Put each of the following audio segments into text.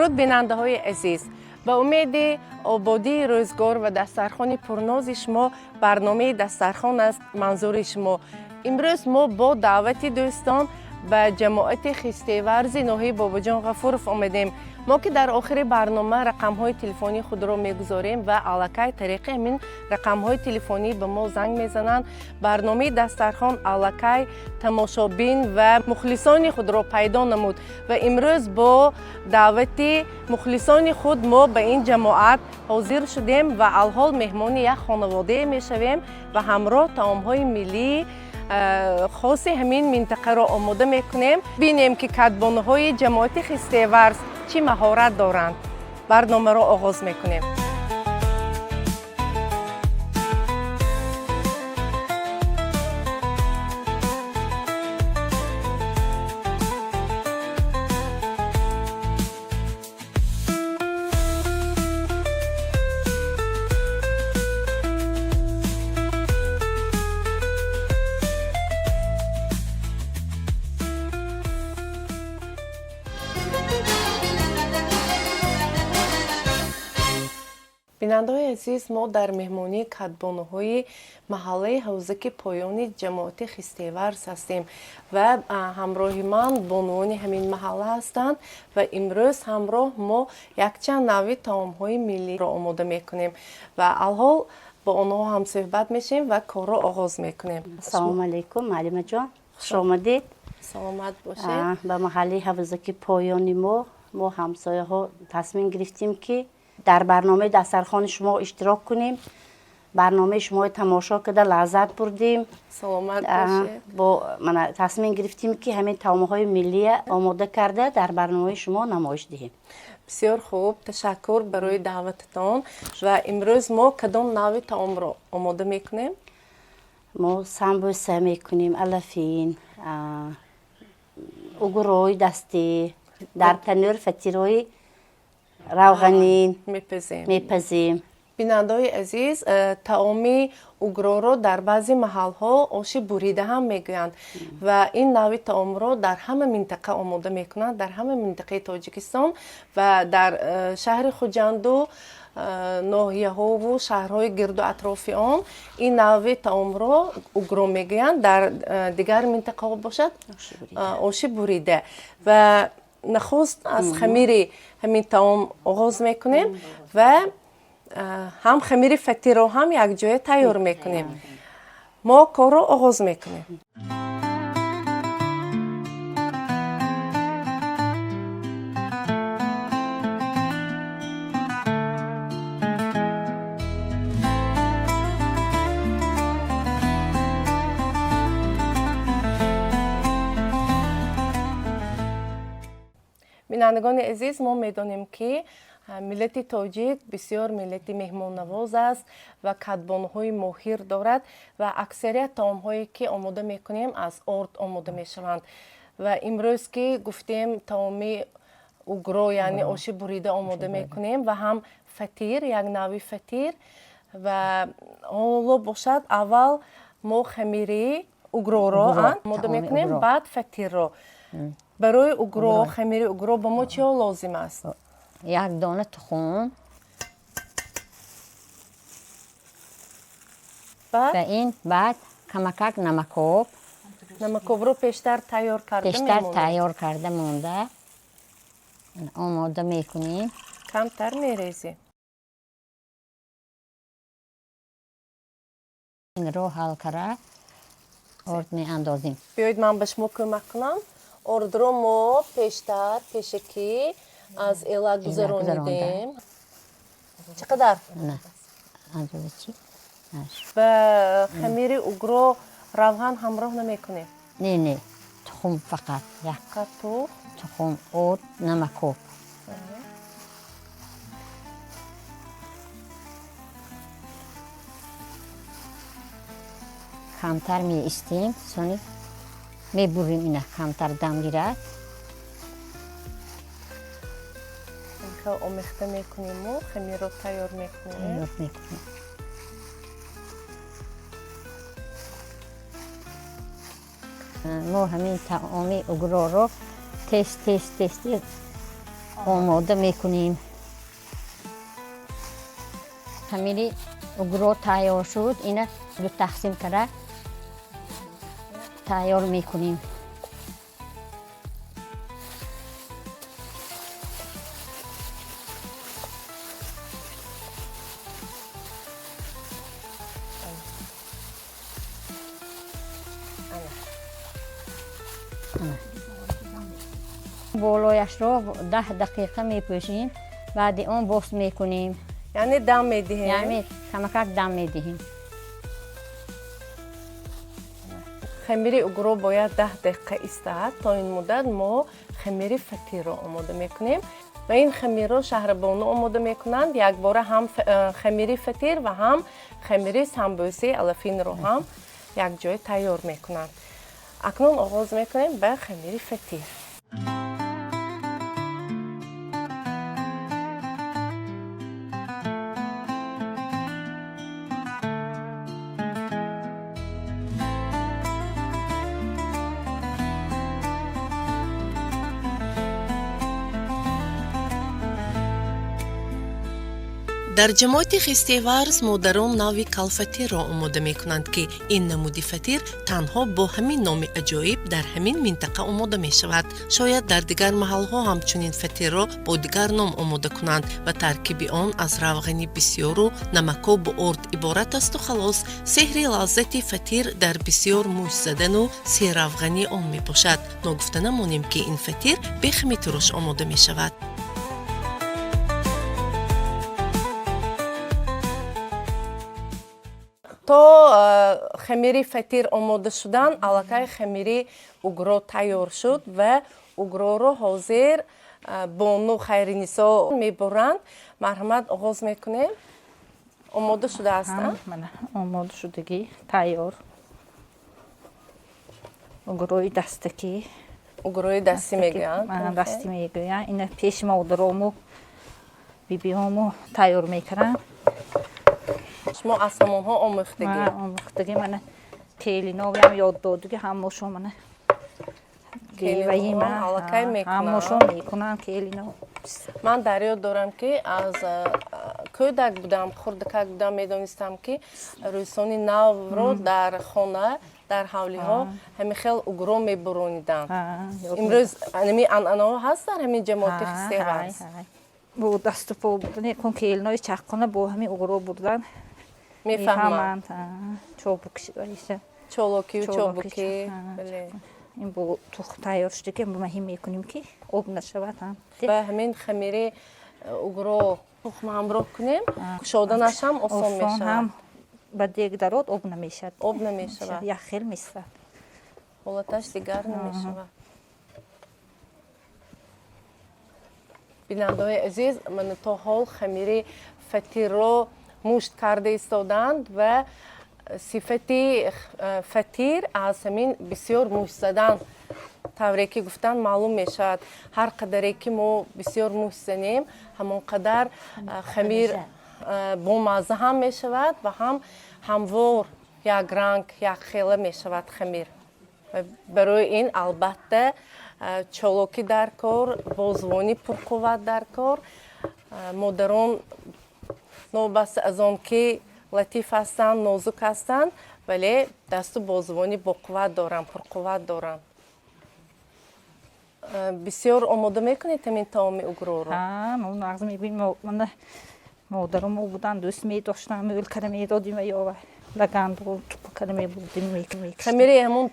درود بیننده‌های عزیز، به امید آبادی روزگار و دسترخوان پرناز شما برنامه دسترخوان است منظور شما. امروز ما با دعوت دوستان به جماعت خسته ورز ناحیه بابا جان غفورов آمدیم. ما که در آخر برنامه رقم های تلفنی خود را میگذاریم و الکی طریق همین رقم های تلفنی به ما زنگ میزنند. برنامه دسترخوان الکی تماشابین و مخلصان خود را پیدا نمود و امروز با دعوت مخلصان خود ما به این جماعت حاضر شدیم و الحال مهمان یک خانواده میشویم و همراه طعام های ملی خاص همین منطقه را آماده میکنیم. بینیم که کدبانه های جماعت خسته ورز چی مهارت دارند. برنامه را آغاز میکنیم. بیننده‌های عزیز، ما در مهمانی کدبانه‌های محله حوزک پایانی جماعت خسته ورز هستیم و همراه من بانوان همین محله هستند و امروز همراه ما یک چند نوع طعام‌های ملی را آماده میکنیم و الحال با آنها هم صحبت میشیم و کار را آغاز میکنیم. سلام علیکم معلم جان، خوش آمدید. سلامت باشید. به محله حوزک پایانی ما همسایه ها تصمیم گرفتیم که در برنامه دسترخوان شما اشتراک کنیم. برنامه شما تماشا کرده لذت بردیم. سلامت باشید. با من تصمیم گرفتیم که همین طعام‌های ملی آماده کرده در برنامه شما نمایش دهیم. بسیار خوب، تشکر برای دعوتتان. و امروز ما کدام نوع طعام را آماده میکنیم؟ ما سمبوسه میکنیم، الفین، اوگروی دستی، در تنور فطیرای روغنی میپزیم. بیننده‌های عزیز، طعام اوگرو را در بعضی محل‌ها آش بریده هم میگویند و این نوع طعام را در همه منطقه آماده میکنند، در همه منطقه تاجیکستان و در شهر خوجندو ناحیه ها و شهرهای گرد و اطراف آن این نوع طعام را اوگرو میگویند. در دیگر منطقه ها باشد آش بریده و نخست از خمیر همین طعام آغاز میکنیم و هم خمیر فطیر رو هم یک جای تیار میکنیم. ما کار رو آغاز میکنیم. بینندگان عزیز، ما میدانیم که ملت تاجیک بسیار ملت مهمان نواز است و کدبانه‌های ماهر دارد و اکثریت طعام‌هایی که آماده میکنیم از آرد آماده میشوند و امروز که گفتیم طعام اوگرو یعنی آش بریده آماده میکنیم و هم فطیر، یک نوع فطیر و حالا باشد اول ما خمیری اوگرو را آماده میکنیم بعد فطیر را. برای اوگرو خمیر اوگرو به ما چی لازم است؟ یک دانه تخم و این بعد کمکک نمکوب رو پیشتر تیار کرده مونده آماده میکنیم. کمتر میریزی. این رو حل کرده آرد می اندازیم. بیایید من به شما کمک کنم. آرد رو ما پیشتر پیشکی از ایلا گذراندیم. چقدر؟ نه اندازه چی؟ و خمیر اوگرو روغن همراه نمیکنیم؟ نه تخم فقط یک تخم آرد نمکوب. کمتر می استیم سونی می بریم اینه کمتر دم گیرد. اینکه آمیخته میکنیم و خمیر رو تیار میکنیم. ما همین طعام اوگرو رو تست آماده میکنیم. خمیر اگرو تیار شد، اینه دو تقسیم کرده تیار میکنیم. بالایش رو 10 دقیقه میپوشیم، بعد اون باز میکنیم. یعنی دم میدهیم؟ یعنی کمکک دم میدهیم. خمیر اگرو باید 10 دقیقه ایستد. تا این مدت ما خمیر فطیر رو آماده میکنیم و این خمیر رو شهربانو آماده میکنند. یک باره هم خمیر فطیر و هم خمیر سمبوسه الفین رو هم یک جای تیار میکنند. اکنون آغاز میکنیم به خمیر فطیر. дар ҷамоати хистеварз модарон навъи калфатирро омода мекунанд ки ин намуди фатир танҳо бо ҳамин номи аҷоиб дар ҳамин минтақа омода мешавад. шояд дар дигар маҳалҳо ҳамчунин фатирро бо дигар ном омода кунанд ва таркиби он аз равғани бисёру намаку бо орд иборат асту халос. сеҳри лаззати фатир дар бисёр мӯш задану серавғани он мебошад. ногуфта намонем ки ин фатир бехами туруш омода мешавад. то хамири фатир омода шудан, аллакай хамири угро тайёр шуд ва угроро ҳозир бону хайринисо мебуранд. марҳамат, оғоз мекунем. омода шудааст? омода шудагӣ тайёр. угрои дастакӣ. угрои дастӣ мегӯянд? дастӣ мегӯянд. ина пеши модарому бибиҳому тайёр мекунанд. шумо аз ҳамонҳо омӯхтагӣ? омӯхтагӣ мана келиновиам ёд доду ки ҳамошо мана геваи ман аллакай мекунанд. ҳамошо мекунанд келинов. ман дар ёд дорам ки аз кӯдак будам, хурдакак будам, медонистам ки рӯзони навро дар хона дар ҳавлиҳо ҳамин хел угро мебурониданд. имрӯз ҳамин анъанаҳо ҳаст дар ҳамин ҷамоати хистеварз? бо дасту по бурдани кун келинои чаққона бо ҳамин угро бурдан мефаҳманд. чобукиша чолокию чобукӣ. ин бо тухм тайёр шуда ки маҳим мекунем ки об нашавад. ба ҳамин хамири угро тухм ҳамроҳ кунем, кушоданаш ҳам осон мешавад. ба дег дарод об намешавад. об намешавад. яхел мешавад. ҳолаташ дигар намешавад. бинандаҳои азиз, ман то ҳол хамири фатирро мушт карда истоданд ва сифати фатир аз ҳамин бисёр мушт задан, тавре ки гуфтан маълум мешавад. ҳар қадаре ки мо бисёр мушт занем, ҳамон қадар хамир бомазза ҳам мешавад ва ҳам ҳамвор, як ранг, як хела мешавад хамир. барои ин албатта чолокӣ дар кор, бозвонӣ пурқувват дар кор. модарон нобаста аз он ки латиф ҳастанд, нозук ҳастанд, вале дасту бозвонӣ боқувват доранд, пурқувват доранд. бисёр омода мекунед ҳамин таоми угроро? нағз мебинем модарамо будан дӯст медоштам, мӯл кара медодим ва ё лагандро тупа кара мебурдим мекунем. хамири ҳамон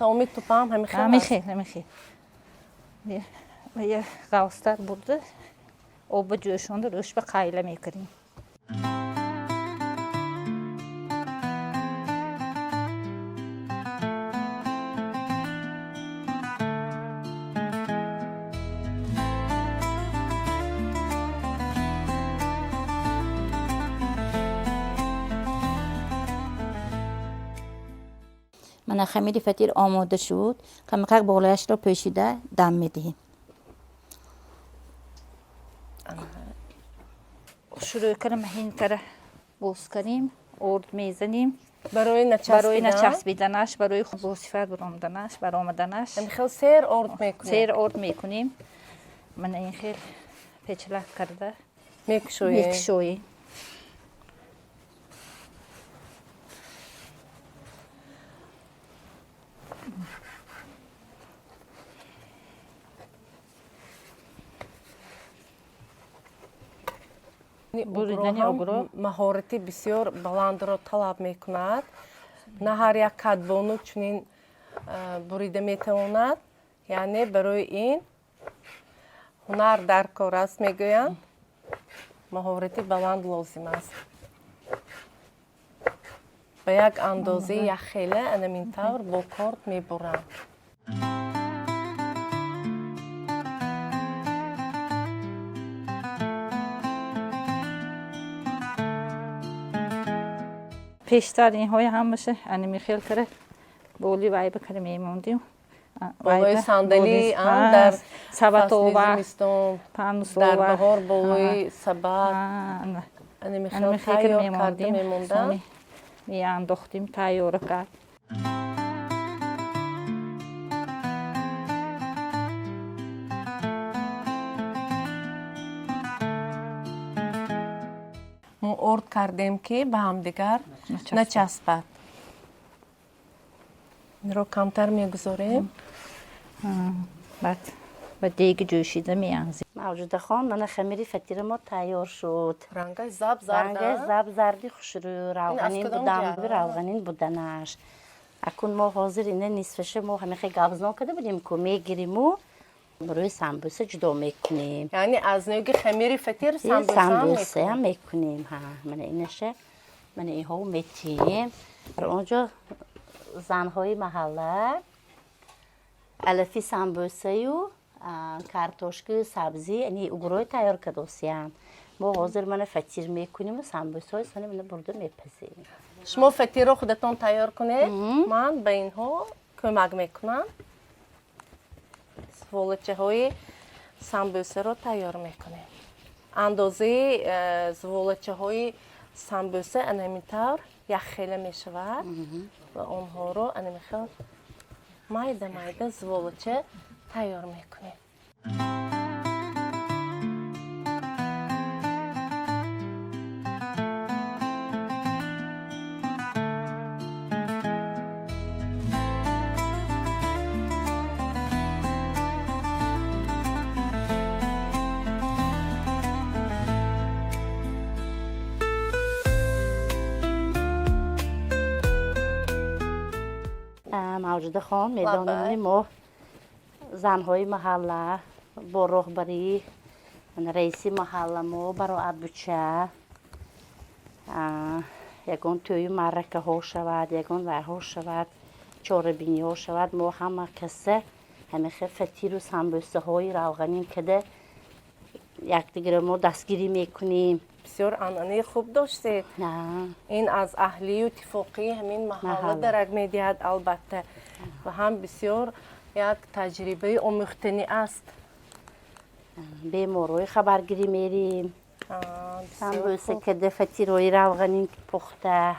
таоми тупа ҳам ҳамин хел? ҳамин хел. ва я ғавстар бурда оба ҷӯшонда рӯш ба қайла мекунем. من خمیر فطیر آماده شد. کمکک بالایش را پوشیده دم میدهیم. شروع کردم مهین کره باز کنیم، ارد میزنیم برای نچسبیدنش، برای خوب صفت برآمدنش. خیلی سیر ارد میکنیم. سیر ارد میکنیم. من این خیلی پیچلک کرده میکشویی؟ میکشویی. بریدن اوگرو مهارتی بسیار بلند را طلب میکند. نه هر یک کدبانو چنین بریده میتواند. یعنی برای این هنر در کار است میگویند. مهارتی بلند لازم است. به یک اندازه یک خیله انمین طور با کارد میبرند. پیشتر این های هم باشه انمی خیلی کرد بولی وای بکره میموندیم بالای صندلی در فصل زمستان در بهار بالای سبد انمی خیلی تیار کرده میموندن. میانداختیم تیار کرد. ما ارد کردیم که به هم دیگر نچسبد. این رو کمتر میگذاریم. بعد و دیگه جوشیده میانزیم. موجوده خان من خمیر فطیر ما تیار شد. رنگش زب زرد. رنگش زب زردی خوش رو روغنین بودم روغنین بودنش. اکن ما حاضر اینه نصفشه ما همه خیلی گابزنان کرده بودیم که میگیریم و روی سمبوسه جدا میکنیم. یعنی از نوع خمیر فطیر سمبوسه هم میکنیم. من اینشه من اینها میتیم. اونجا زنهای محله الفی سمبوسه و کارتوشک سبزی یعنی اوگروی تیار کردوسیم. ما حاضر من فطیر میکنیم و سمبوسه های سانه من برده میپزیم. شما فطیر رو خودتون تیار کنید. من به اینها کمک میکنم. زولچه های سمبوسه رو تیار میکنیم. اندازه زولچه های سمبوسه انمیتر یک خیلی میشود و آنها رو انمیخیل مایده مایده زولچه تیار میکنیم. موجوده خان میدانیم ما زنهای محله با رهبری رئیسی محله ما برای بچه یکون توی مرکه ها شود یکون وای ها شود چاربینی ها شود ما همه کسه همه فطیر و سمبوسه های روغنین کده یک دیگر ما دستگیری میکنیم. بسیار انانه خوب داشتید. این از اهلی و اتفاقی همین محله درک میدهد البته و هم بسیار یک تجربه آموختنی است. به موروی خبرگیری میریم. سمبوسه کده فطیر و روغنین پخته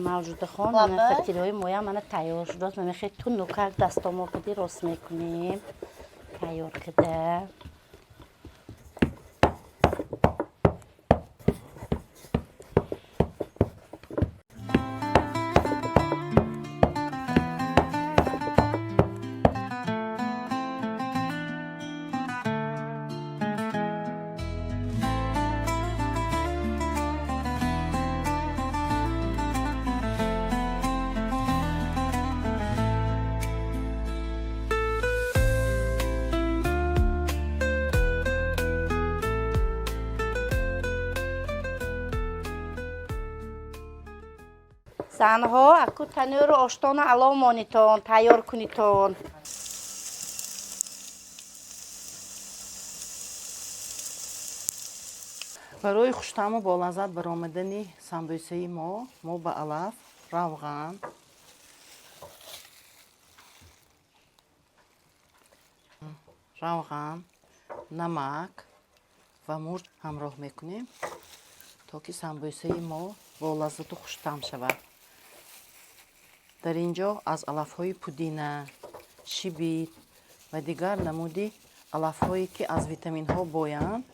موجوده خان من فطیرهای مویا من تیار شده من خیلی تو نوکر دستامو کدی راست میکنیم تیار کده زنها اکو تنور آشتان علا مانیتان تیار کنیتان. برای خوش‌طعم و با لذت برآمدن سمبوسه ما به علف равған, намак ва мурч ҳамроҳ мекунем, то ки самбӯсаи мо бо лаззату хуштам шавад. дар инҷо аз алафҳои пудина, шибит ва дигар намуди алафҳое ки аз витаминҳо боянд,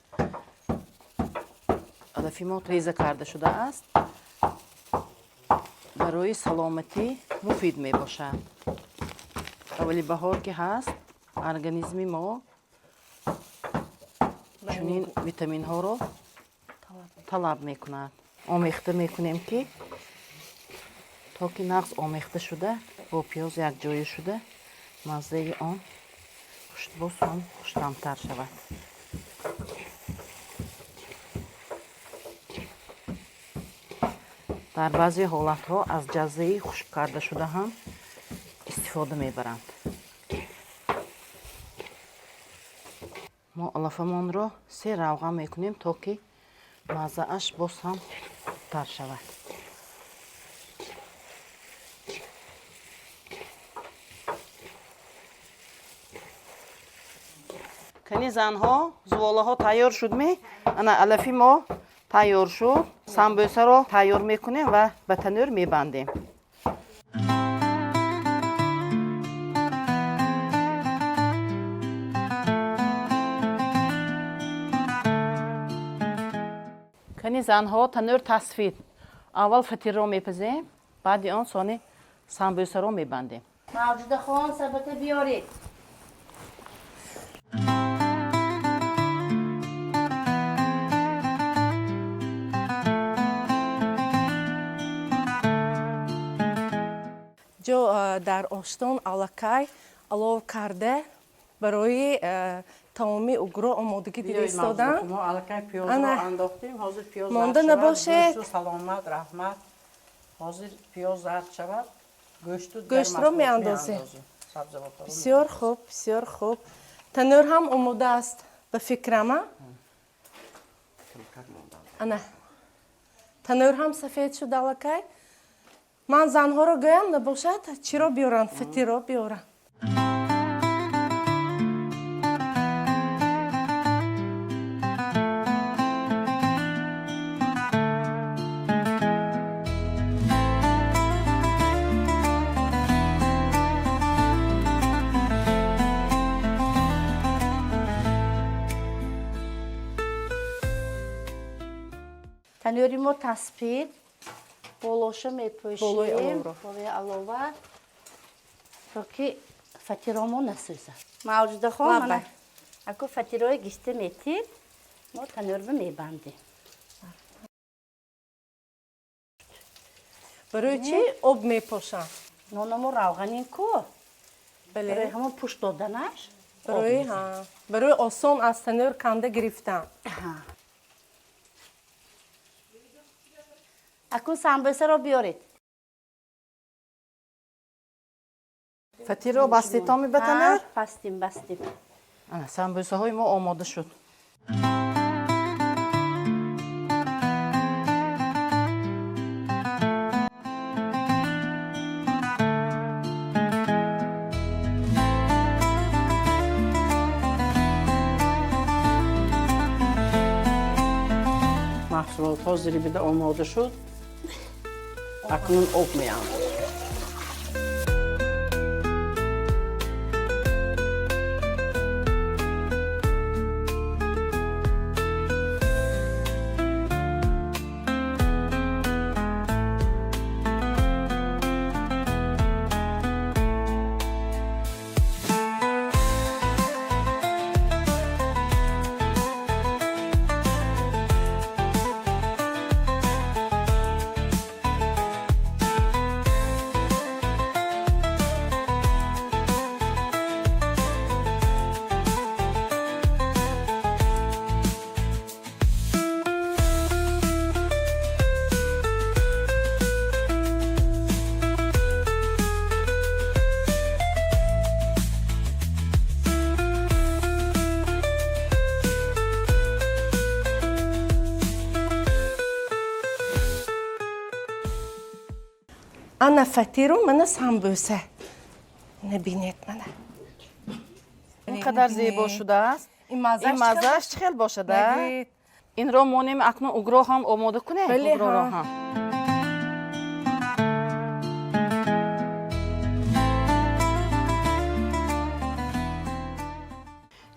алафи мо реза карда шудааст, барои саломатӣ муфид мебошад. аввали баҳор ки ҳаст, организми мо чунин витаминҳоро талаб мекунад. омехта мекунем ки то ки нағз омехта шуда, бо пиёз якҷоя шуда, маззаи он хуштамтар шавад. дар баъзе ҳолатҳо аз ҷаззаи хушк карда шуда ҳам истифода мебаранд. мо алафамонро 3 равған мекунем, то ки маззааш боз ҳам хубтар шавад. кани занҳо, зуволаҳо тайёр шудме, ана алафи мо тайёр шуд. самбӯсаро тайёр мекунем ва ба танӯр мебандем. кани занҳо танӯр тасфид. аввал фатирро мепазем, баъди он сони самбӯсаро мебандем. Мавҷудахон, сабата биёред. ҷо дар оштон аллакай алов карда барои таоми угро омодагӣ диристодан. мо аллакай пиёзро андохтем, ҳозир пиёз монда набошед. Саломат, раҳмат. ҳозир пиёз зард шавад, гӯштро меандозем. бисёр хуб, бисёр хуб. танӯр ҳам омода аст ба фикрама. ана танӯр ҳам сафед шуд аллакай. ман занҳоро гӯям набошад, чиро биёранд, фатиро биёранд. танӯри мо таспид, болоша Болои мепӯшем, аловро. болои алова, то ки фатиромо насӯзад. Мавҷудахон, Лабай. мана ако фатирои гишта метир, мо танӯрро мебандем. барои чӣ об мепошанд? Нонамо равғанин ку, бале, барои ҳамон пӯш доданаш. барои осон аз танӯр канда гирифтан. Акун самбӯсаро биёред. фатиро баститоми ба танӯр. Бастим. ана самбӯсаҳои мо омода шуд. маҳсулотҳо зирибида омода шуд. акнун об меандозем. انا فطیر و من سامبوسه نبینید منه اینقدر زیبا شده است. این مزهش این مزهش خیلی باشه ده. نگید. این رو مونیم اکنون اگرو هم آماده کنه. بله اگرو رو ها. هم.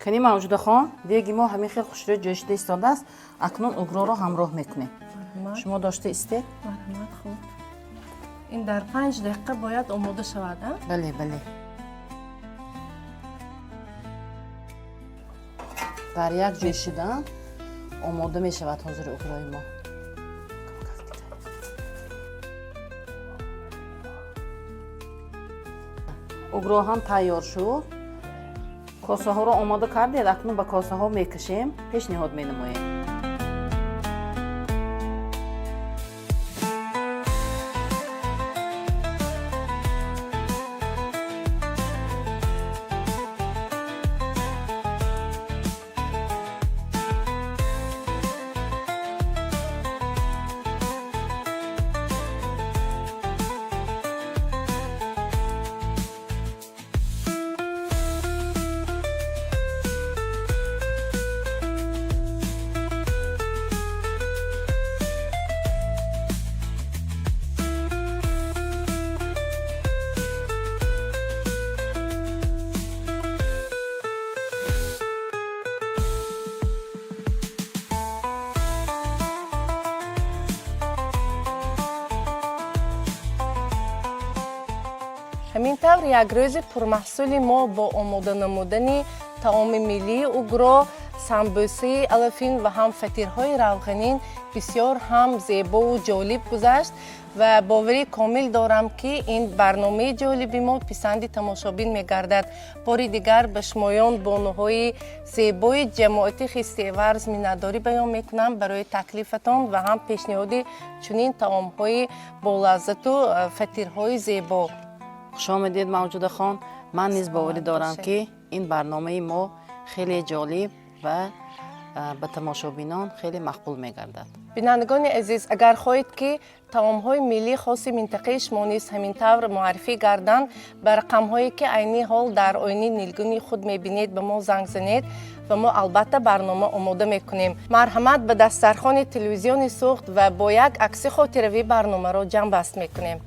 کنی موجوده خان دیگه ما همین خیلی خوشرو جوشیده ایستاده است. اکنون اگرو رو همراه میکنیم. شما داشته استید؟ مرحمت خوب این در 5 دقیقه باید آماده شود ها؟ بله بله. در یک جوشیدن آماده می شود حاضر اگروی ما. اگرو هم تیار شد. کاسه ها رو آماده کردید اکنون به کاسه ها میکشیم پیشنهاد می نماییم. همین طور یک روز پرمحصول ما با آماده نمودن طعام ملی اگرو، سامبوسه الفین و هم فطیرهای روغنین بسیار هم زیبا و جالب گذشت و باوری کامل دارم که این برنامه جالبی ما پسند تماشابین میگردد. باری دیگر به شمایان بانوهای زیبای جماعت خیستیورز مینداری بیان میکنم برای تکلیفتان و هم پیشنهاد چنین طعامهای با لذت و فطیرهای زیبا. خوش آمدید موجوده خان. من نیز باوری دارم که این برنامه ما خیلی جالب و به تماشابینان خیلی مقبول میگردد. بینندگان عزیز اگر خواهید که طعام‌های ملی خاص منطقه شما نیز همین طور معرفی گردند به رقم‌هایی که عینی حال در آینه نیلگونی خود می‌بینید به ما زنگ زنید و ما البته برنامه آماده می‌کنیم. مرحمت به دسترخوان تلویزیون سوخت و با یک عکس خاطروی برنامه را جمع بست می‌کنیم.